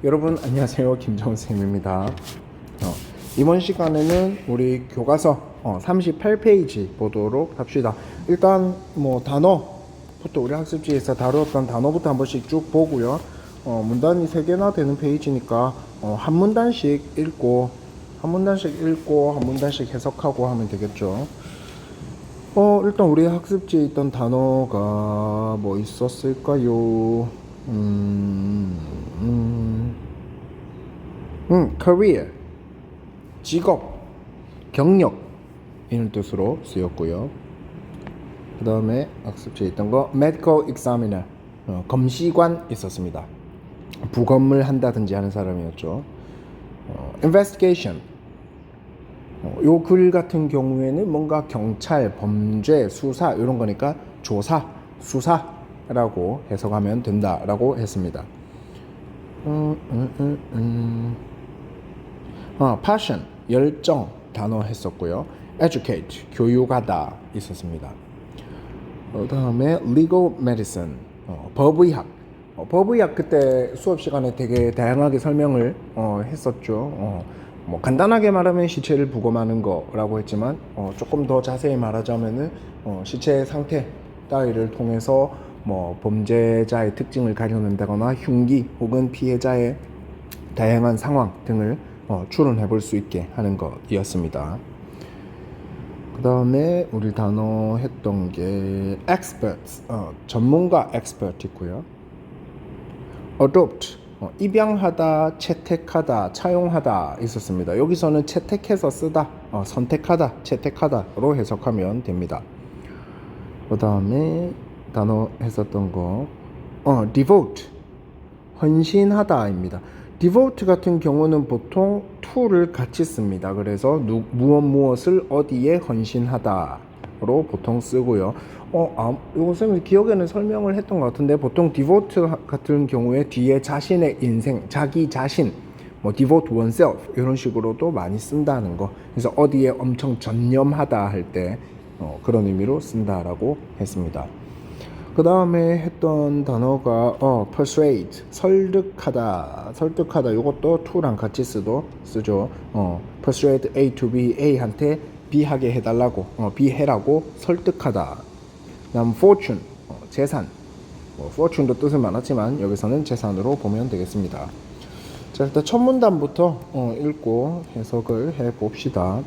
여러분 안녕하세요. 김정은 쌤입니다. 이번 시간에는 우리 교과서 38페이지 보도록 합시다. 일단 뭐 단어부터 우리 학습지에서 다루었던 단어부터 한 번씩 쭉 보고요. 문단이 3개나 되는 페이지니까 한 문단씩 읽고 한 문단씩 해석하고 하면 되겠죠. 일단 우리 학습지에 있던 단어가 뭐 있었을까요? career, 직업, 경력 이런 뜻으로 쓰였고요. 그 다음에 학습지에 있던 거 medical examiner, 검시관 있었습니다. 부검을 한다든지 하는 사람이었죠. investigation, 요 글 같은 경우에는 뭔가 경찰, 범죄, 수사 이런 거니까 조사, 수사라고 해석하면 된다라고 했습니다. passion, 열정 단어 했었고요. educate, 교육하다 있었습니다. 그 다음에 legal medicine, 법의학. 법의학 그때 수업 시간에 되게 다양하게 설명을 했었죠. 뭐 간단하게 말하면 시체를 부검하는 거라고 했지만 조금 더 자세히 말하자면은 시체의 상태 따위를 통해서 뭐 범죄자의 특징을 가려낸다거나 흉기 혹은 피해자의 다양한 상황 등을 추론해 볼 수 있게 하는 것이었습니다. 그 다음에 우리 단어 했던 게 experts, 전문가 expert 있고요. adopt, 입양하다, 채택하다, 차용하다 있었습니다. 여기서는 채택해서 쓰다, 선택하다, 채택하다로 해석하면 됩니다. 그 다음에 단어 했었던 거 devote, 헌신하다입니다. devote 같은 경우는 보통 to를 같이 씁니다. 그래서 무엇을 어디에 헌신하다로 보통 쓰고요. 이거 쌤이 기억에는 설명을 했던 것 같은데 보통 devote 같은 경우에 뒤에 자신의 인생, 자기 자신, 뭐 devote oneself 이런 식으로도 많이 쓴다는 거. 그래서 어디에 엄청 전념하다 할 때 그런 의미로 쓴다라고 했습니다. 그 다음에 했던 단어가 persuade, 설득하다 이것도 to랑 같이 쓰죠. persuade A to B, A한테 B 하게 해달라고, B 해라고 설득하다. 다음 fortune, 재산. fortune도 뜻은 많았지만 여기서는 재산으로 보면 되겠습니다. 자, 일단 첫 문단부터 읽고 해석을 해봅시다.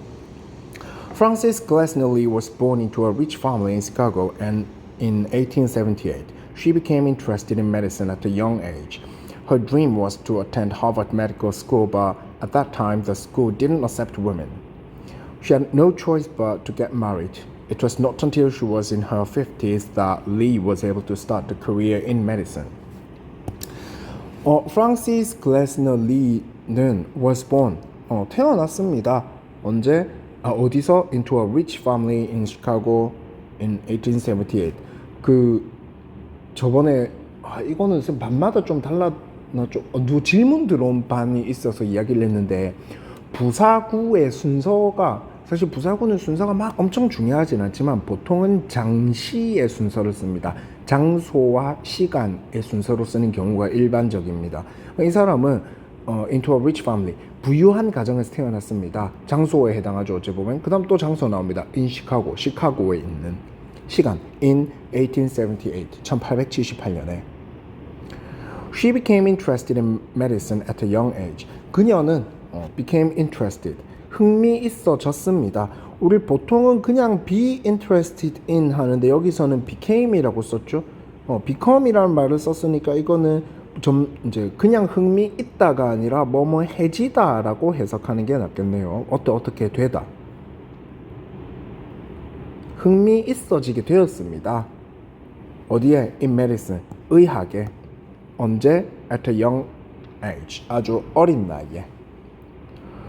Frances Glessner Lee was born into a rich family in Chicago and in 1878. She became interested in medicine at a young age. Her dream was to attend Harvard Medical School, but at that time the school didn't accept women. She had no choice but to get married. It was not until she was in her 50s that Lee was able to start a career in medicine. Frances Glessner Lee는 was born, 태어났습니다. 언제? 어디서? Into a rich family in Chicago in 1878. 저번에 이거는 반마다 좀 달랐나? 질문 들어온 반이 있어서 이야기를 했는데 부사구의 순서가 사실 부사구는 순서가 막 엄청 중요하진 않지만 보통은 장시의 순서를 씁니다. 장소와 시간의 순서로 쓰는 경우가 일반적입니다. 이 사람은 into a rich family, 부유한 가정에서 태어났습니다. 장소에 해당하죠. 어째 보면. 그 다음 또 장소 나옵니다. in Chicago, 시카고에 있는 시간 in 1878, 1878년에 She became interested in medicine at a young age. 그녀는 became interested, 흥미 있어졌습니다. 우리 보통은 그냥 be interested in 하는데 여기서는 became이라고 썼죠. become이라는 말을 썼으니까 이거는 좀 이제 그냥 흥미 있다가 아니라 뭐뭐 해지다라고 해석하는 게 낫겠네요. 어떻게 되다. 흥미 있어지게 되었습니다. 어디에? In medicine, 의학에. 언제? At a young age, 아주 어린 나이에.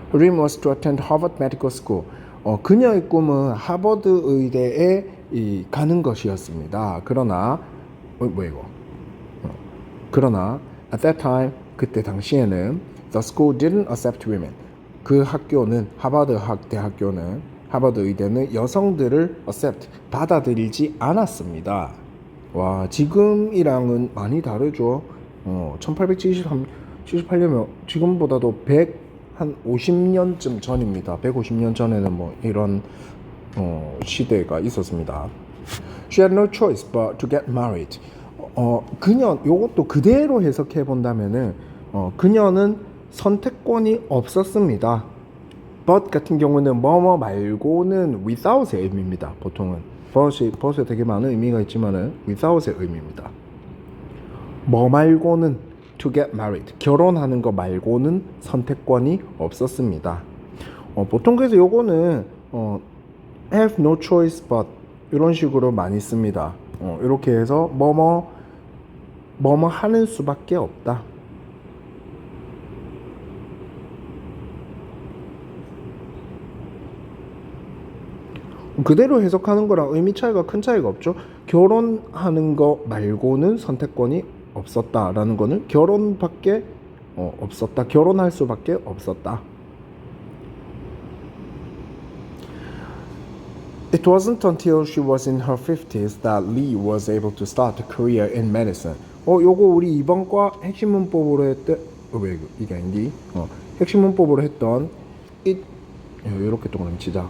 Her dream was to attend Harvard Medical School. 그녀의 꿈은 하버드 의대에 가는 것이었습니다. 그러나 그러나 at that time, 그때 당시에는 the school didn't accept women. 그 학교는 하버드 의대는 여성들을 accept, 받아들이지 않았습니다. 와, 지금이랑은 많이 다르죠. 1873 78년이면 지금보다도 150년쯤 전입니다. 150년 전에는 뭐 이런 시대가 있었습니다. She had no choice but to get married. 그녀 요것도 그대로 해석해 본다면은 그녀는 선택권이 없었습니다. but 같은 경우는 뭐뭐 말고는 without의 의미입니다. 보통은 but에 되게 많은 의미가 있지만은 without의 의미입니다. 뭐 말고는 to get married 결혼하는 거 말고는 선택권이 없었습니다. 보통 그래서 요거는 have no choice but 이런 식으로 많이 씁니다. 이렇게 해서 뭐뭐 하는 수밖에 없다. 그대로 해석하는 거랑 의미 차이가 큰 차이가 없죠. 결혼하는 거 말고는 선택권이 없었다라는 거는 결혼밖에 없었다. 결혼할 수밖에 없었다. It wasn't until she was in her 50s that Lee was able to start a career in medicine. 요거 우리 이번 과 핵심 문법으로 했던 왜 이게 아닌디? 핵심 문법으로 했던 it 이렇게 동그라미 치자.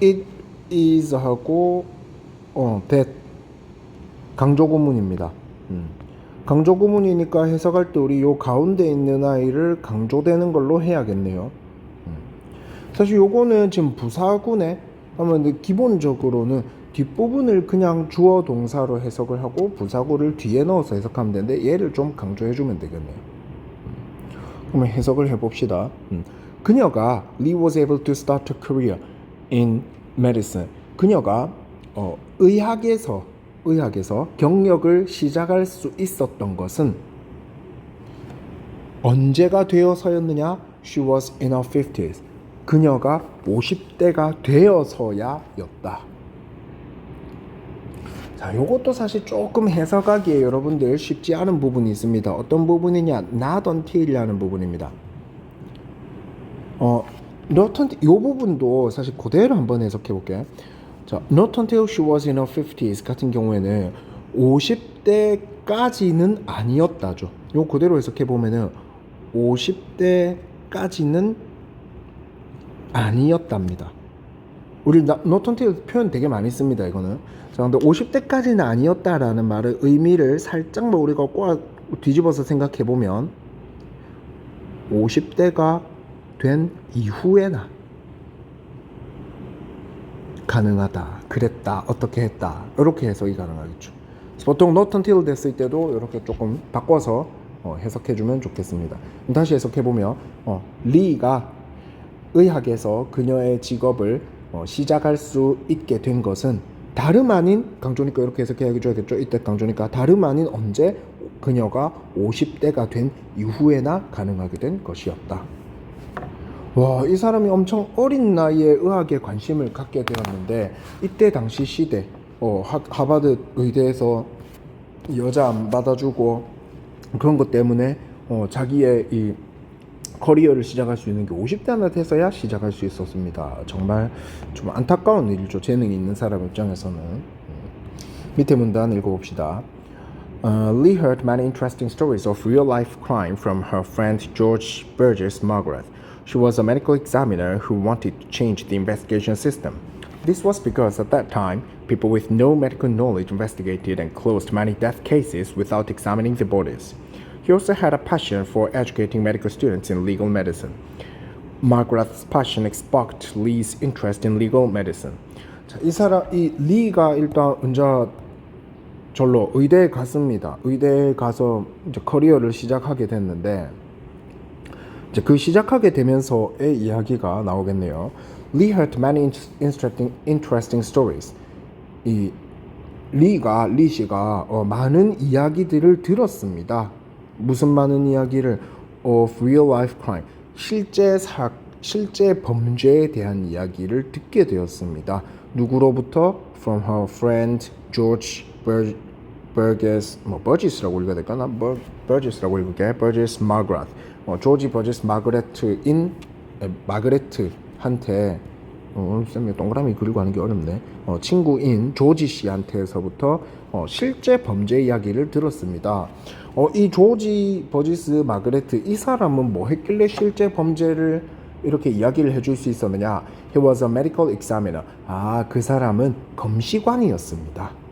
It is 하고 that 강조 구문입니다. 강조 구문이니까 해석할 때 우리 요 가운데 있는 아이를 강조되는 걸로 해야겠네요. 사실 요거는 지금 부사구네 하면 기본적으로는 뒷부분을 그냥 주어 동사로 해석을 하고 부사구를 뒤에 넣어서 해석하면 되는데 얘를 좀 강조해 주면 되겠네요. 그러면 해석을 해봅시다. 그녀가 Lee was able to start a career in medicine. 그녀가 의학에서 경력을 시작할 수 있었던 것은 언제가 되어서였느냐? She was in her 50s. 그녀가 50대가 되어서야였다. 자, 요것도 사실 조금 해석하기에 여러분들 쉽지 않은 부분이 있습니다. 어떤 부분이냐? Not until이라는 부분입니다. Not until 이 부분도 사실 그대로 한번 해석해 볼게요. 자, Not until she was in her 50s 같은 경우에는 50대까지는 아니었다죠. 요 그대로 해석해 보면은 50대까지는 아니었답니다. 우리 not until 표현 되게 많이 씁니다. 이거는. 자, 근데 50대까지는 아니었다라는 말의 의미를 살짝만 우리가 뒤집어서 생각해 보면 50대가 된 이후에나 가능하다, 그랬다, 어떻게 했다, 이렇게 해석이 가능하겠죠. 보통 not until 됐을 때도 이렇게 조금 바꿔서 해석해주면 좋겠습니다. 다시 해석해보면 리가 의학에서 그녀의 직업을 시작할 수 있게 된 것은 다름 아닌, 강조니까 이렇게 해석해야겠죠. 이때 강조니까 다름 아닌 언제 그녀가 50대가 된 이후에나 가능하게 된 것이었다. 와, 이 사람이 엄청 어린 나이에 의학에 관심을 갖게 되었는데 이때 당시 시대 하버드 의대에서 여자 안 받아주고 그런 것 때문에 자기의 이 커리어를 시작할 수 있는 게 50대나 돼서야 시작할 수 있었습니다. 정말 좀 안타까운 일이죠. 재능이 있는 사람 입장에서는. 밑에 문단 읽어봅시다. Lee heard many interesting stories of real-life crime from her friend George Burgess Margaret. She was a medical examiner who wanted to change the investigation system. This was because at that time, people with no medical knowledge investigated and closed many death cases without examining the bodies. He also had a passion for educating medical students in legal medicine. Margaret's passion sparked Lee's interest in legal medicine. 자, 이 리가 일단 이제 절로 의대에 갔습니다. 의대에 가서 이제 커리어를 시작하게 됐는데 이제 그 시작하게 되면서의 이야기가 나오겠네요. Lee heard many interesting stories. 리 씨가 많은 이야기들을 들었습니다. 무슨 많은 이야기를 of real life crime, 실제 범죄에 대한 이야기를 듣게 되었습니다. 누구로부터? From her friend George Burgess, 버지스라고 읽어야 될까나? 버지스라고 읽을게. Burgess Margaret. 조지 버지스 마그레트한테 쌤이 동그라미 그리고 하는 게 어렵네. 친구인 조지 씨한테서부터 실제 범죄 이야기를 들었습니다. 이 조지 버지스 마그레트 이 사람은 뭐 했길래 실제 범죄를 이렇게 이야기를 해줄 수 있었느냐? He was a medical examiner. 그 사람은 검시관이었습니다.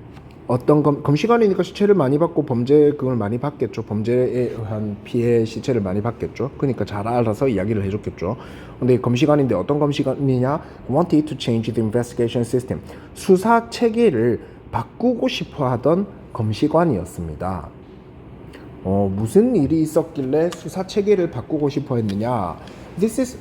어떤 검시관이니까 시체를 많이 받고 범죄 그걸 많이 받겠죠. 범죄에 의한 피해 시체를 많이 받겠죠. 그러니까 잘 알아서 이야기를 해줬겠죠. 근데 검시관인데 어떤 검시관이냐? Wanted to change the investigation system. 수사 체계를 바꾸고 싶어 하던 검시관이었습니다. 무슨 일이 있었길래 수사 체계를 바꾸고 싶어 했느냐? This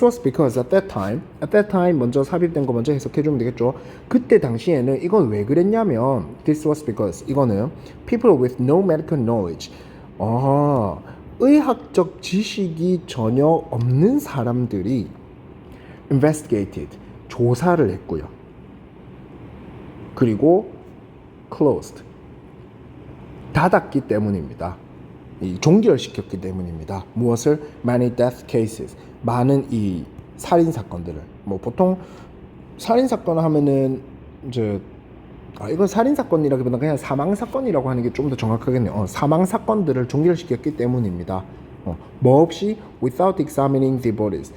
was because at that time 먼저 삽입된 거 먼저 해석해주면 되겠죠. 그때 당시에는 이건 왜 그랬냐면 this was because 이거는 people with no medical knowledge 의학적 지식이 전혀 없는 사람들이 investigated 조사를 했고요. 그리고 closed 닫았기 때문입니다. 종결시켰기 때문입니다. 무엇을? Many death cases. 많은 이 살인 사건들을. 뭐 보통 살인 사건 하면은 이제 이건 살인 사건이라기보다 그냥 사망 사건이라고 하는 게 좀 더 정확하겠네요. 사망 사건들을 종결시켰기 때문입니다. 뭐 없이 without examining the bodies.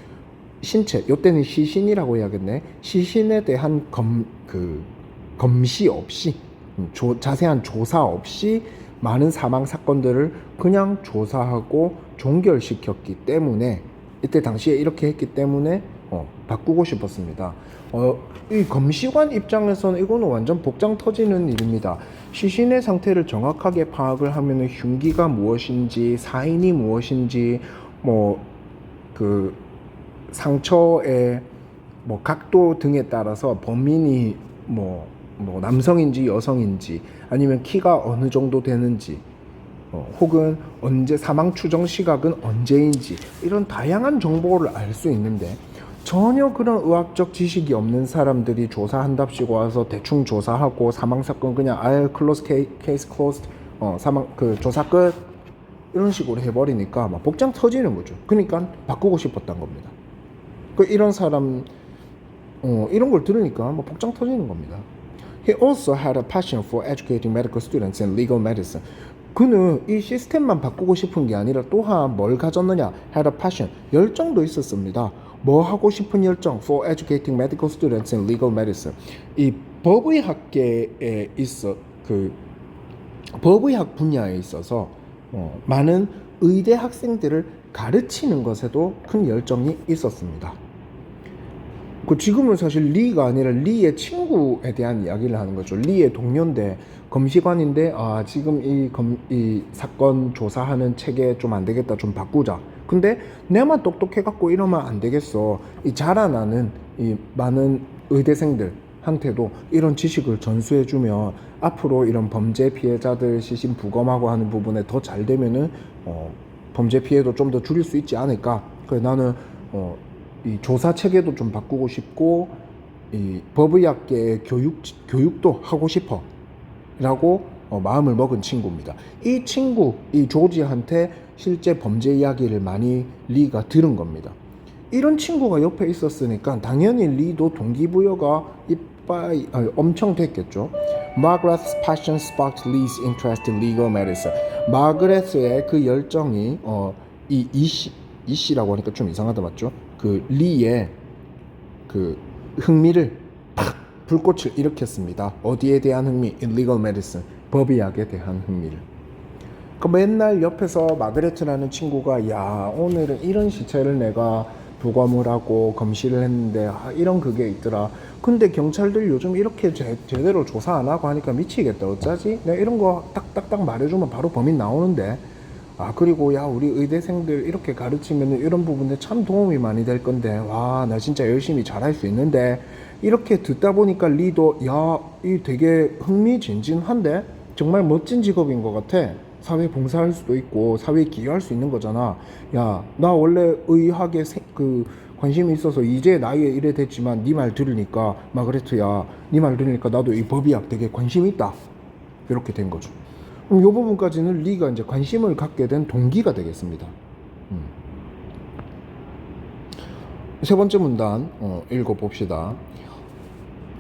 신체. 이때는 시신이라고 해야겠네. 시신에 대한 검시 없이 자세한 조사 없이 많은 사망 사건들을 그냥 조사하고 종결시켰기 때문에 이때 당시에 이렇게 했기 때문에 바꾸고 싶었습니다. 이 검시관 입장에서는 이거는 완전 복장 터지는 일입니다. 시신의 상태를 정확하게 파악을 하면은 흉기가 무엇인지 사인이 무엇인지 그 상처의 각도 등에 따라서 범인이 남성인지 여성인지 아니면 키가 어느 정도 되는지 혹은 언제 사망 추정 시각은 언제인지 이런 다양한 정보를 알 수 있는데 전혀 그런 의학적 지식이 없는 사람들이 조사한답시고 와서 대충 조사하고 사망 사건 그냥 클로즈 케이스 클로즈드 사망 조사 끝 이런 식으로 해버리니까 막 복장 터지는 거죠. 그러니까 바꾸고 싶었던 겁니다. 이런 사람 이런 걸 들으니까 복장 터지는 겁니다. He also had a passion for educating medical students in legal medicine. 그는 이 시스템만 바꾸고 싶은 게 아니라 또한 뭘 가졌느냐? Had a passion. 열정도 있었습니다. 뭐 하고 싶은 열정? For educating medical students in legal medicine. 이 법의학계에 있어 법의학 분야에 있어서 많은 의대 학생들을 가르치는 것에도 큰 열정이 있었습니다. 지금은 사실 리가 아니라 리의 친구에 대한 이야기를 하는 거죠. 리의 동료인데 검시관인데 지금 이 사건 조사하는 체계 좀 안 되겠다, 좀 바꾸자. 근데 내만 똑똑해갖고 이러면 안 되겠어. 이 자라나는 이 많은 의대생들한테도 이런 지식을 전수해주면 앞으로 이런 범죄 피해자들 시신 부검하고 하는 부분에 더 잘 되면은 범죄 피해도 좀 더 줄일 수 있지 않을까. 그래서 나는 이 조사 체계도 좀 바꾸고 싶고 이 법의학계의 교육도 하고 싶어 라고 마음을 먹은 친구입니다. 이 친구, 이 조지한테 실제 범죄 이야기를 많이 리가 들은 겁니다. 이런 친구가 옆에 있었으니까 당연히 리도 동기부여가 엄청 됐겠죠. Margaret's passion sparked Lee's interest in legal medicine. 마그렛의 그 열정이 이 씨라고 하니까 좀 이상하다 맞죠? 리의 흥미를 불꽃을 일으켰습니다. 어디에 대한 흥미? In legal medicine. 법의학에 대한 흥미를. 맨날 옆에서 마그레트라는 친구가 야 오늘은 이런 시체를 내가 부검을 하고 검시를 했는데 이런 그게 있더라. 근데 경찰들 요즘 이렇게 제대로 조사 안 하고 하니까 미치겠다. 어쩌지? 내가 이런 거 딱딱딱 말해주면 바로 범인 나오는데 그리고 야 우리 의대생들 이렇게 가르치면 이런 부분에 참 도움이 많이 될 건데 와 나 진짜 열심히 잘할 수 있는데 이렇게 듣다 보니까 리도 이 되게 흥미진진한데 정말 멋진 직업인 것 같아. 사회 봉사할 수도 있고 사회에 기여할 수 있는 거잖아. 야 나 원래 의학에 관심이 있어서 이제 나이에 이래 됐지만 네 말 들으니까 마그레트야 네 말 들으니까 나도 이 법의학 되게 관심 있다. 이렇게 된 거죠. 이 부분까지는 리가 이제 관심을 갖게 된 동기가 되겠습니다. 세 번째 문단 읽어봅시다.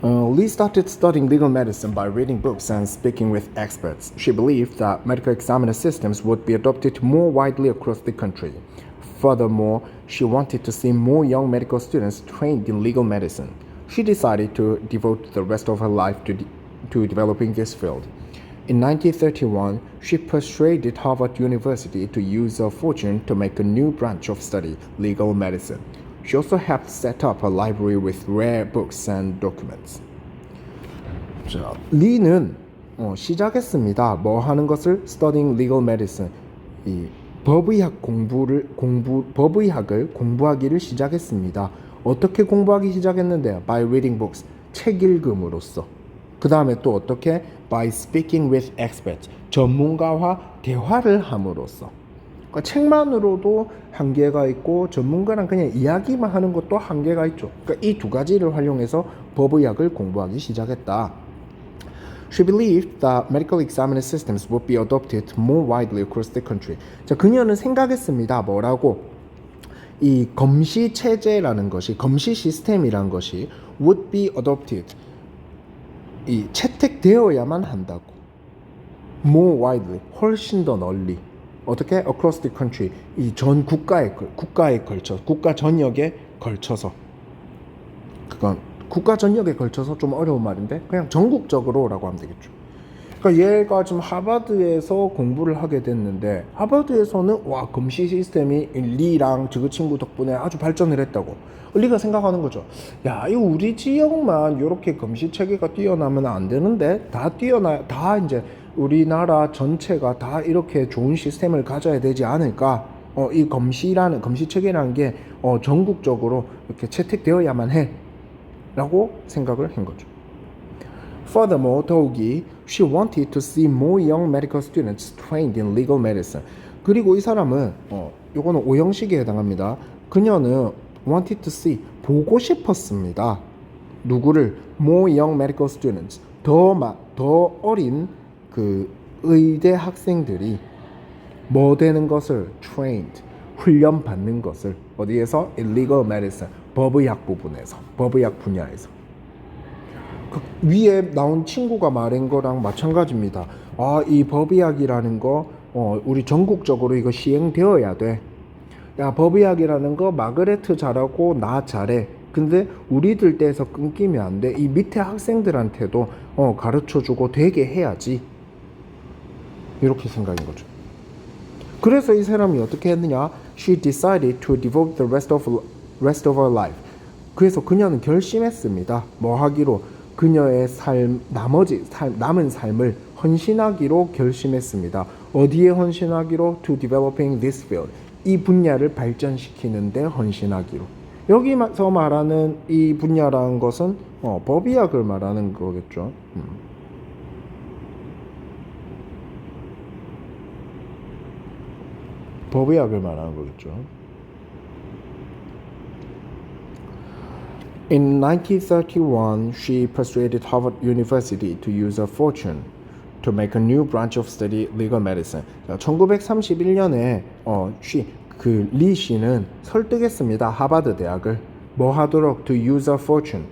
Lee started studying legal medicine by reading books and speaking with experts. She believed that medical examiner systems would be adopted more widely across the country. Furthermore, she wanted to see more young medical students trained in legal medicine. She decided to devote the rest of her life to developing this field. In 1931, she persuaded Harvard University to use her fortune to make a new branch of study, legal medicine. She also helped set up a library with rare books and documents. 자, 리는 시작했습니다. 뭐 하는 것을? Studying legal medicine. 이 법의학을 공부하기를 시작했습니다. 어떻게 공부하기 시작했는데요? By reading books. 책 읽음으로써. 그 다음에 또 어떻게? By speaking with experts. 전문가와 대화를 함으로써. 그러니까 책만으로도 한계가 있고 전문가랑 그냥 이야기만 하는 것도 한계가 있죠. 그러니까 이 두 가지를 활용해서 법의학을 공부하기 시작했다. She believed that medical examiner systems would be adopted more widely across the country. 자, 그녀는 생각했습니다. 뭐라고? 이 검시 체제라는 것이, 검시 시스템이란 것이 would be adopted. 이 채택되어야만 한다고. More widely, 훨씬 더 널리. 어떻게? Across the country. 이 전 국가에 걸쳐, 국가 전역에 걸쳐서. 그건 국가 전역에 걸쳐서 좀 어려운 말인데 그냥 전국적으로라고 하면 되겠죠. 그러니까 얘가 지금 하버드에서 공부를 하게 됐는데 하버드에서는 와 검시 시스템이 리랑 저 친구 덕분에 아주 발전을 했다고 리가 생각하는 거죠. 야, 이거 우리 지역만 이렇게 검시 체계가 뛰어나면 안 되는데 다 이제 우리나라 전체가 다 이렇게 좋은 시스템을 가져야 되지 않을까? 이 검시 체계라는 게 전국적으로 이렇게 채택되어야만 해. 라고 생각을 한 거죠. Furthermore, 더욱이 she wanted to see more young medical students trained in legal medicine. 그리고 이 사람은 요거는 오형식에 해당합니다. 그녀는 wanted to see 보고 싶었습니다. 누구를? More young medical students. 더 어린 그 의대 학생들이 뭐 되는 것을? trained. 훈련 받는 것을 어디에서? in legal medicine. 법의학 부분에서, 법의학 분야에서. 그 위에 나온 친구가 말한 거랑 마찬가지입니다. 아, 이 법의학이라는 거 우리 전국적으로 이거 시행되어야 돼. 야, 법의학이라는 거 마그레트 잘하고 나 잘해. 근데 우리들 때에서 끊기면 안 돼. 이 밑에 학생들한테도 가르쳐주고 되게 해야지. 이렇게 생각인 거죠. 그래서 이 사람이 어떻게 했느냐? She decided to devote the rest of her life. 그래서 그녀는 결심했습니다. 뭐 하기로? 그녀의 남은 삶을 헌신하기로 결심했습니다. 어디에 헌신하기로? To developing this field. 이 분야를 발전시키는 데 헌신하기로. 여기서 말하는 이 분야라는 것은 법의학을 말하는 거겠죠. 법의학을 말하는 거겠죠. In 1931, she persuaded Harvard University to use her fortune to make a new branch of study, legal medicine. 1931년에 리 씨는 설득했습니다. 하버드 대학을 뭐 하도록? To use her fortune.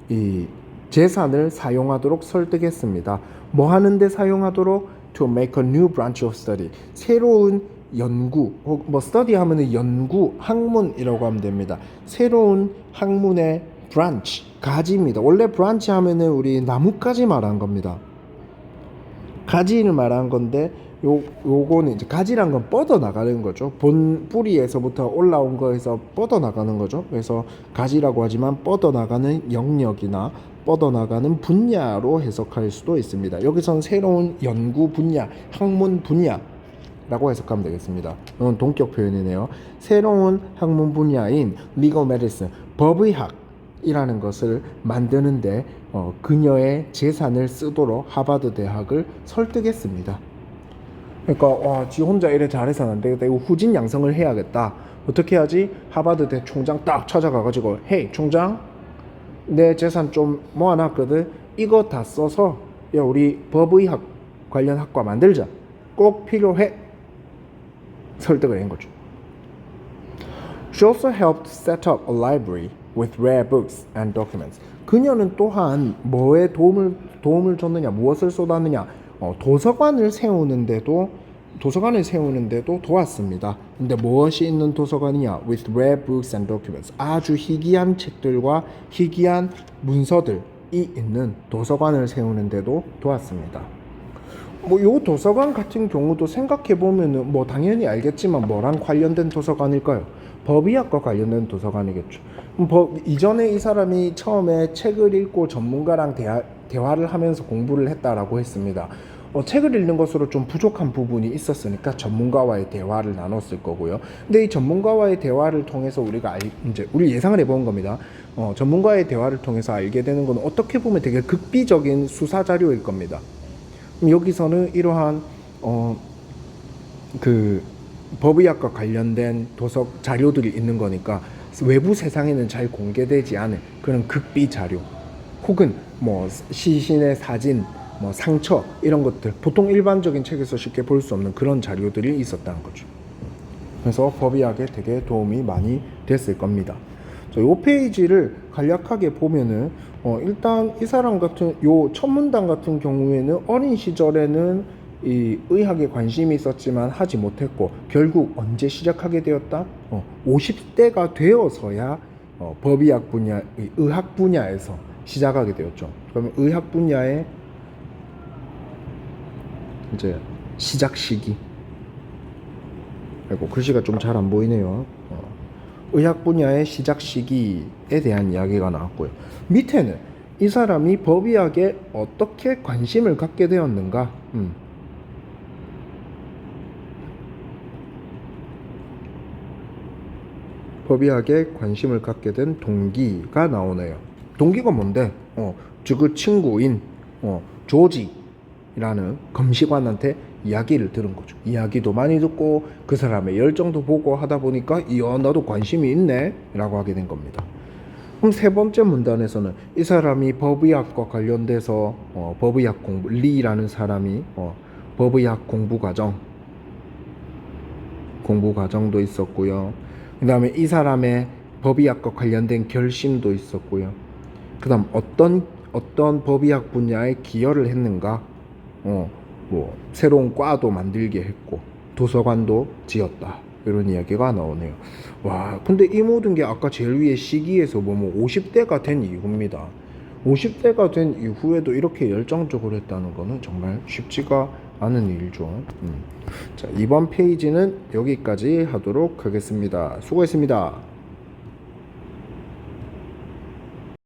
이 재산을 사용하도록 설득했습니다. 뭐 하는데 사용하도록? To make a new branch of study. 새로운 연구, 뭐 study 하면은 연구, 학문이라고 하면 됩니다. 새로운 학문의 branch, 가지입니다. 원래 branch 하면은 우리 나뭇가지 말한 겁니다. 가지를 말한 건데 요거는 이제 가지란 건 뻗어 나가는 거죠. 본 뿌리에서부터 올라온 거에서 뻗어 나가는 거죠. 그래서 가지라고 하지만 뻗어 나가는 영역이나 뻗어 나가는 분야로 해석할 수도 있습니다. 여기서는 새로운 연구 분야, 학문 분야 라고 해석하면 되겠습니다. 이건 동격 표현이네요. 새로운 학문 분야인 legal medicine, 법의학이라는 것을 만드는데 그녀의 재산을 쓰도록 하버드 대학을 설득했습니다. 그러니까 지 혼자 이래 잘해서는 안 되겠다. 이거 후진 양성을 해야겠다. 어떻게 하지? 하버드 대 총장 딱 찾아가가지고 헤이 총장, 내 재산 좀 모아놨거든. 이거 다 써서 야, 우리 법의학 관련 학과 만들자. 꼭 필요해. 설득을 한 거죠. She also helped set up a library with rare books and documents. 그녀는 또한 뭐에 도움을 줬느냐, 무엇을 쏟았느냐, 도서관을 세우는데도 도왔습니다. 근데 무엇이 있는 도서관이냐? With rare books and documents. 아주 희귀한 책들과 희귀한 문서들이 있는 도서관을 세우는데도 도왔습니다. 요 도서관 같은 경우도 생각해 보면은 당연히 알겠지만 뭐랑 관련된 도서관일까요? 법의학과 관련된 도서관이겠죠. 이전에 이 사람이 처음에 책을 읽고 전문가랑 대화를 하면서 공부를 했다라고 했습니다. 책을 읽는 것으로 좀 부족한 부분이 있었으니까 전문가와의 대화를 나눴을 거고요. 근데 이 전문가와의 대화를 통해서 우리가 우리 예상을 해본 겁니다. 전문가의 대화를 통해서 알게 되는 건 어떻게 보면 되게 극비적인 수사 자료일 겁니다. 여기서는 이러한 그 법의학과 관련된 도서 자료들이 있는 거니까 외부 세상에는 잘 공개되지 않은 그런 극비 자료, 혹은 시신의 사진, 상처 이런 것들, 보통 일반적인 책에서 쉽게 볼 수 없는 그런 자료들이 있었다는 거죠. 그래서 법의학에 되게 도움이 많이 됐을 겁니다. 이 페이지를 간략하게 보면은 일단 이 사람 같은 요 첫 문단 같은 경우에는 어린 시절에는 이 의학에 관심이 있었지만 하지 못했고 결국 언제 시작하게 되었다? 50대가 되어서야 법의학 분야, 의학 분야에서 시작하게 되었죠. 그러면 의학 분야의 이제 시작 시기. 아이고 글씨가 좀 잘 안 보이네요. 의학 분야의 시작 시기에 대한 이야기가 나왔고요. 밑에는 이 사람이 법의학에 어떻게 관심을 갖게 되었는가? 법의학에 관심을 갖게 된 동기가 나오네요. 동기가 뭔데? 그 친구인 조지라는 검시관한테 이야기를 들은 거죠. 이야기도 많이 듣고 그 사람의 열정도 보고 하다 보니까 이야 나도 관심이 있네 라고 하게 된 겁니다. 그럼 세 번째 문단에서는 이 사람이 법의학과 관련돼서 법의학 공부, 리라는 사람이 법의학 공부 과정도 있었고요. 그 다음에 이 사람의 법의학과 관련된 결심도 있었고요. 그 다음 어떤 법의학 분야에 기여를 했는가? 새로운 과도 만들게 했고 도서관도 지었다. 이런 이야기가 나오네요. 와, 근데 이 모든 게 아까 제일 위에 시기에서 보면 50대가 된 이후입니다. 50대가 된 이후에도 이렇게 열정적으로 했다는 거는 정말 쉽지가 않은 일이죠. 자, 이번 페이지는 여기까지 하도록 하겠습니다. 수고했습니다.